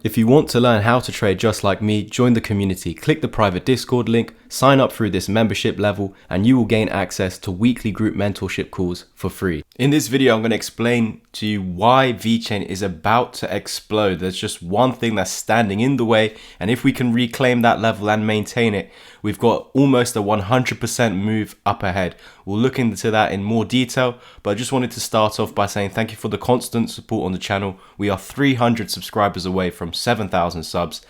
If you want to learn how to trade just like me, join the community, click the private Discord link, sign up through this membership level, and you will gain access to weekly group mentorship calls for free. In this video, I'm going to explain to you why Vechain is about to explode. There's just one thing that's standing in the way, and if we can reclaim that level and maintain it, we've got almost a 100% move up ahead. We'll look into that in more detail, but I just wanted to start off by saying thank you for the constant support on the channel. We are 300 subscribers away from 7,000 subs.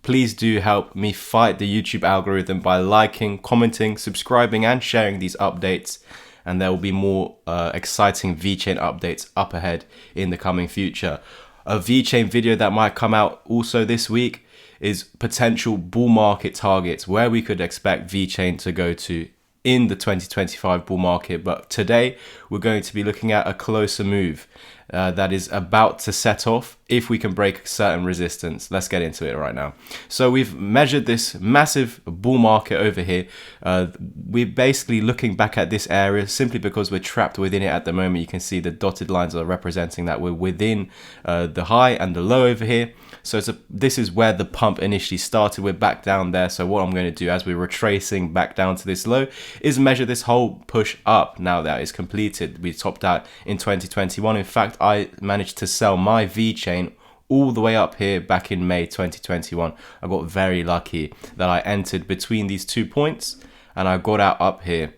Please do help me fight the YouTube algorithm by liking, commenting, subscribing and sharing these updates, and there will be more exciting Vechain updates up ahead in the coming future. A Vechain video that might come out also this week is potential bull market targets, where we could expect Vechain to go to in the 2025 bull market. But today we're going to be looking at a closer move that is about to set off if we can break a certain resistance. Let's get into it right now. So we've measured this massive bull market over here. We're basically looking back at this area simply because we're trapped within it at the moment. You can see the dotted lines are representing that we're within the high and the low over here. So this is where the pump initially started. We're back down there. So what I'm going to do as we're retracing back down to this low is measure this whole push up now that is completed. We topped out in 2021. In fact, I managed to sell my Vechain all the way up here back in May 2021. I got very lucky that I entered between these 2 points and I got out up here.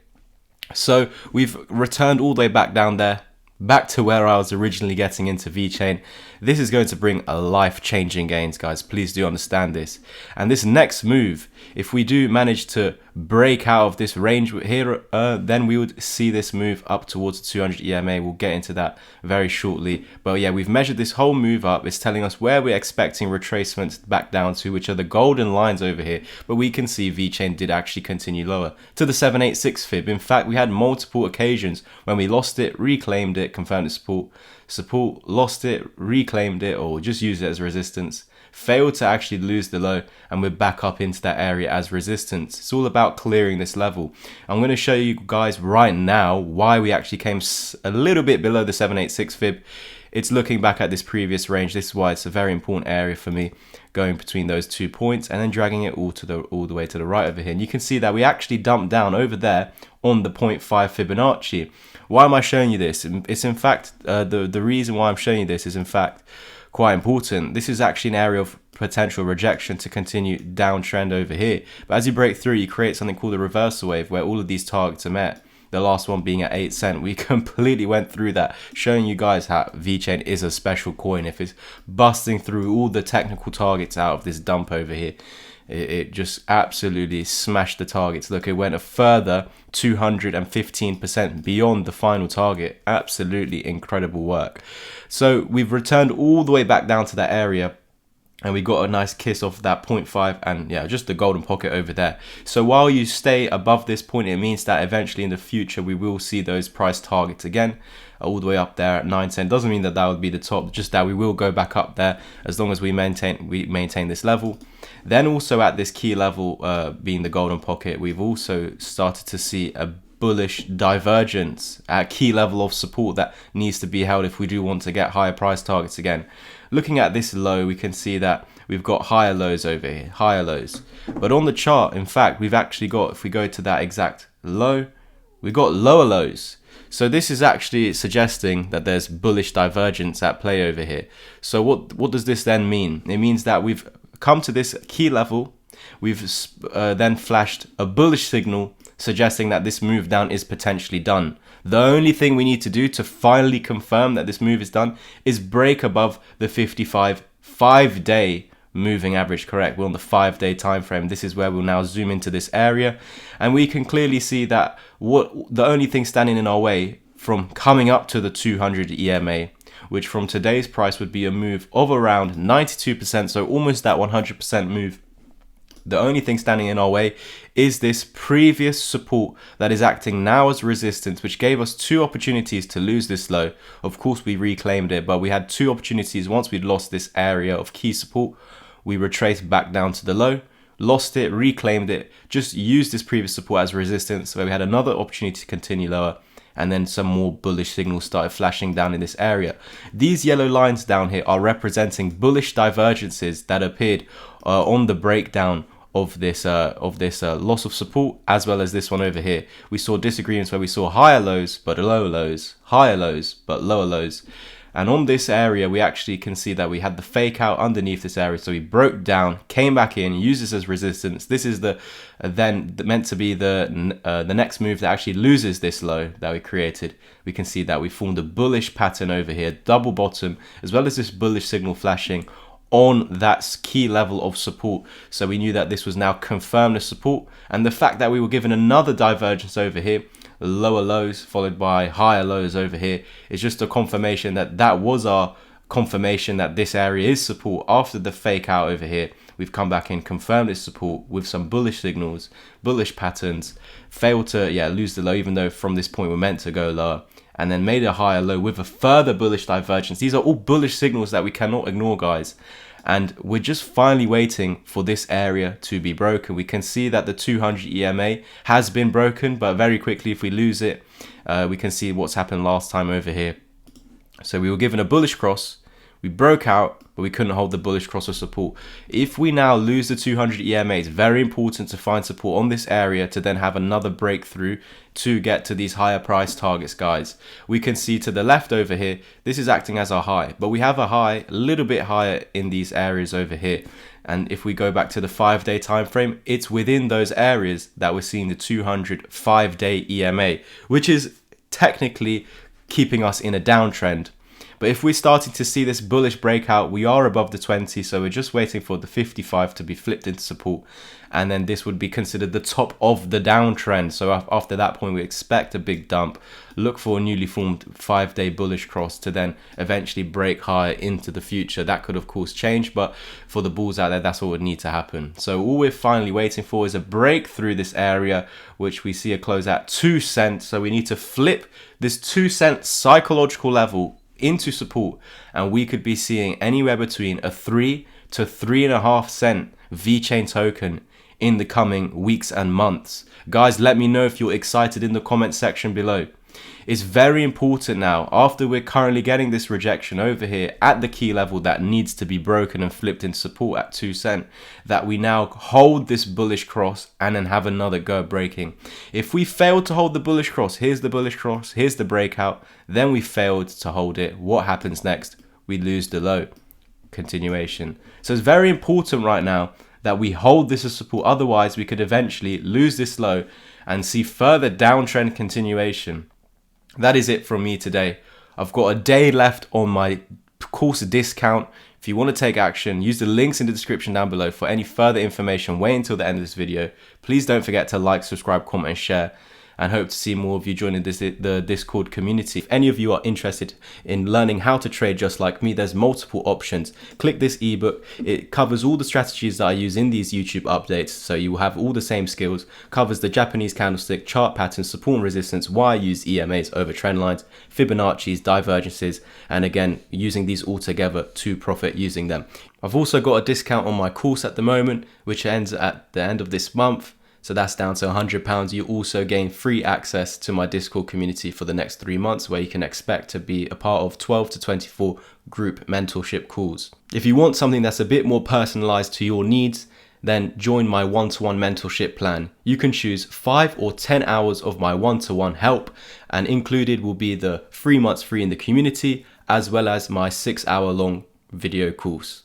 So we've returned all the way back down there, back to where I was originally getting into Vechain. This is going to bring a life-changing gains, guys. Please do understand this. And this next move, if we do manage to break out of this range here, then we would see this move up towards the 200 EMA. We'll get into that very shortly. But yeah, we've measured this whole move up. It's telling us where we're expecting retracements back down to, which are the golden lines over here. But we can see Vechain did actually continue lower to the 786 fib. In fact, we had multiple occasions when we lost it, reclaimed it, confirmed the support, lost it, reclaimed it, or just used it as resistance, failed to actually lose the low, and we're back up into that area as resistance. It's all about clearing this level. I'm going to show you guys right now why we actually came a little bit below the 786 fib. It's looking back at this previous range. This is why it's a very important area for me, going between those 2 points and then dragging it all the way to the right over here. And you can see that we actually dumped down over there on the 0.5 Fibonacci. Why am I showing you this? It's in fact, the reason why I'm showing you this is in fact quite important. This is actually an area of potential rejection to continue downtrend over here. But as you break through, you create something called a reversal wave where all of these targets are met. The last one being at 8 cents. We completely went through that, showing you guys how Vechain is a special coin. If it's busting through all the technical targets out of this dump over here, it just absolutely smashed the targets. Look, it went a further 215% beyond the final target. Absolutely incredible work. So we've returned all the way back down to that area, and we got a nice kiss off that 0.5 and yeah, just the golden pocket over there. So while you stay above this point, it means that eventually in the future we will see those price targets again, all the way up there at 9 cents. Doesn't mean that that would be the top, just that we will go back up there as long as we maintain this level. Then also at this key level, being the golden pocket, we've also started to see a bullish divergence at key level of support that needs to be held if we do want to get higher price targets again. Looking at this low, we can see that we've got higher lows over here, higher lows. But on the chart, in fact, we've actually got, if we go to that exact low, we've got lower lows. So this is actually suggesting that there's bullish divergence at play over here. So what does this then mean? It means that we've come to this key level, we've then flashed a bullish signal suggesting that this move down is potentially done. The only thing we need to do to finally confirm that this move is done is break above the 55 5-day moving average. Correct, we're on the 5-day time frame. This is where we'll now zoom into this area, and we can clearly see that the only thing standing in our way from coming up to the 200 EMA, which from today's price would be a move of around 92%, so almost that 100% move. The only thing standing in our way is this previous support that is acting now as resistance, which gave us 2 opportunities to lose this low. Of course, we reclaimed it, but we had 2 opportunities. Once we'd lost this area of key support, we retraced back down to the low, lost it, reclaimed it, just used this previous support as resistance. So we had another opportunity to continue lower, and then some more bullish signals started flashing down in this area. These yellow lines down here are representing bullish divergences that appeared on the breakdown of this loss of support, as well as this one over here. We saw disagreements where we saw higher lows but lower lows, higher lows but lower lows. And on this area, we actually can see that we had the fake out underneath this area. So we broke down, came back in, used this as resistance. This is then meant to be the next move that actually loses this low that we created. We can see that we formed a bullish pattern over here, double bottom, as well as this bullish signal flashing on that key level of support. So we knew that this was now confirmed as support. And the fact that we were given another divergence over here, lower lows followed by higher lows over here, is just a confirmation that that was our confirmation that this area is support. After the fake out over here, we've come back in, confirmed this support with some bullish signals, bullish patterns, failed to lose the low, even though from this point we're meant to go lower, and then made a higher low with a further bullish divergence. These are all bullish signals that we cannot ignore, guys. And we're just finally waiting for this area to be broken. We can see that the 200 EMA has been broken, but very quickly, if we lose it, we can see what's happened last time over here. So we were given a bullish cross, we broke out, but we couldn't hold the bullish cross of support. If we now lose the 200 EMA, it's very important to find support on this area to then have another breakthrough to get to these higher price targets, guys. We can see to the left over here, this is acting as our high, but we have a high a little bit higher in these areas over here. And if we go back to the 5-day time frame, it's within those areas that we're seeing the 200 5-day EMA, which is technically keeping us in a downtrend. But if we're starting to see this bullish breakout, we are above the 20, so we're just waiting for the 55 to be flipped into support, and then this would be considered the top of the downtrend. So after that point, we expect a big dump, look for a newly formed 5-day bullish cross to then eventually break higher into the future. That could of course change, but for the bulls out there, that's what would need to happen. So all we're finally waiting for is a break through this area, which we see a close at 2 cents. So we need to flip this 2 cent psychological level into support, and we could be seeing anywhere between a 3 to 3.5 cent Vechain token in the coming weeks and months. Guys, let me know if you're excited in the comment section below. It's very important now, after we're currently getting this rejection over here at the key level that needs to be broken and flipped in support at 2 cent, that we now hold this bullish cross and then have another go breaking. If we fail to hold the bullish cross, here's the bullish cross, here's the breakout, then we failed to hold it. What happens next? We lose the low. Continuation. So it's very important right now that we hold this as support, otherwise we could eventually lose this low and see further downtrend continuation. That is it from me today. I've got a day left on my course discount. If you want to take action, use the links in the description down below for any further information. Wait until the end of this video. Please don't forget to like, subscribe, comment and share, and hope to see more of you joining the Discord community. If any of you are interested in learning how to trade just like me, there's multiple options. Click this ebook. It covers all the strategies that I use in these YouTube updates, so you will have all the same skills. Covers the Japanese candlestick, chart patterns, support and resistance, why I use EMAs over trend lines, Fibonacci's, divergences, and again, using these all together to profit using them. I've also got a discount on my course at the moment, which ends at the end of this month. So that's down to £100. You also gain free access to my Discord community for the next 3 months, where you can expect to be a part of 12 to 24 group mentorship calls. If you want something that's a bit more personalized to your needs, then join my one-to-one mentorship plan. You can choose 5 or 10 hours of my one-to-one help, and included will be the 3 months free in the community, as well as my 6-hour long video course.